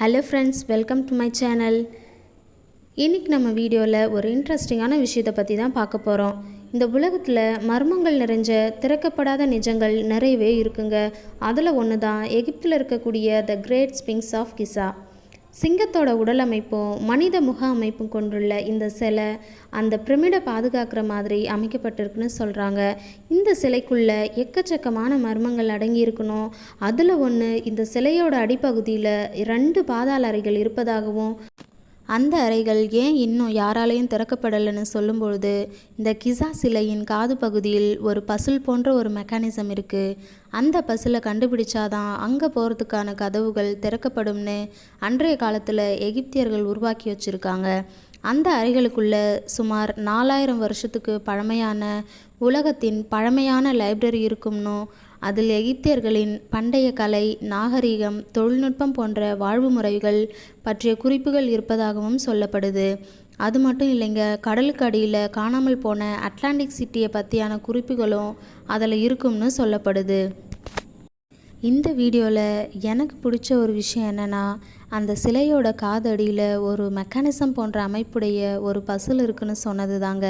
Hello friends, welcome to my channel. இன்றைக்கி நம்ம வீடியோவில் ஒரு இன்ட்ரெஸ்டிங்கான விஷயத்தை பற்றி தான் பார்க்க போகிறோம். இந்த உலகத்தில் மர்மங்கள் நிறைஞ்ச திறக்கப்படாத நிஜங்கள் நிறையவே இருக்குங்க. அதில் ஒன்று தான் எகிப்தில் இருக்கக்கூடிய த கிரேட் ஸ்பிங்க்ஸ் ஆஃப் கிசா. சிங்கத்தோட உடல் அமைப்பும் மனித முக அமைப்பும் கொண்டுள்ள இந்த சிலை அந்த பிரமிடை பாதுகாக்கிற மாதிரி அமைக்கப்பட்டிருக்குன்னு சொல்கிறாங்க. இந்த சிலைக்குள்ளே எக்கச்சக்கமான மர்மங்கள் அடங்கியிருக்கணும். அதில் ஒன்று, இந்த சிலையோட அடிப்பகுதியில் 2 பாதாள அறைகள் இருப்பதாகவும், அந்த அறைகள் ஏன் இன்னும் யாராலையும் திறக்கப்படலைன்னு சொல்லும்பொழுது, இந்த கிசா சிலையின் காது பகுதியில் ஒரு பசில் போன்ற ஒரு மெக்கானிசம் இருக்குது. அந்த பசிலை கண்டுபிடிச்சாதான் அங்கே போகிறதுக்கான கதவுகள் திறக்கப்படும்னு அன்றைய காலத்தில் எகிப்தியர்கள் உருவாக்கி வச்சுருக்காங்க. அந்த அறைகளுக்குள்ளே சுமார் 4000 வருஷத்துக்கு பழமையான உலகத்தின் பழமையான லைப்ரரி இருக்கும்னும், அதில் எகிப்தியர்களின் பண்டைய கலை, நாகரிகம், தொழில்நுட்பம் போன்ற வாழ்வு முறைகள் பற்றிய குறிப்புகள் இருப்பதாகவும் சொல்லப்படுது. அது மட்டும் இல்லைங்க, கடலுக்கு அடியில் காணாமல் போன அட்லாண்டிக் சிட்டியை பற்றியான குறிப்புகளும் அதில் இருக்கும்னு சொல்லப்படுது. இந்த வீடியோவில் எனக்கு பிடிச்ச ஒரு விஷயம் என்னென்னா, அந்த சிலையோட காதடியில் ஒரு மெக்கானிசம் போன்ற அமைப்புடைய ஒரு பசில் இருக்குன்னு சொன்னது தாங்க.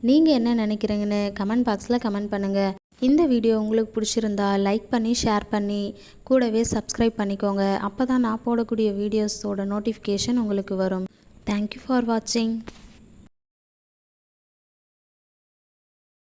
நீங்கள் என்ன நினைக்கிறீங்கன்னு கமெண்ட் பாக்ஸில் கமெண்ட் பண்ணுங்கள். இந்த வீடியோ உங்களுக்கு பிடிச்சிருந்தா லைக் பண்ணி, ஷேர் பண்ணி, கூடவே சப்ஸ்கிரைப் பண்ணிக்கோங்க. அப்போ தான் நான் போடக்கூடிய வீடியோஸோட நோட்டிஃபிகேஷன் உங்களுக்கு வரும். தேங்க்யூ ஃபார் வாட்சிங்.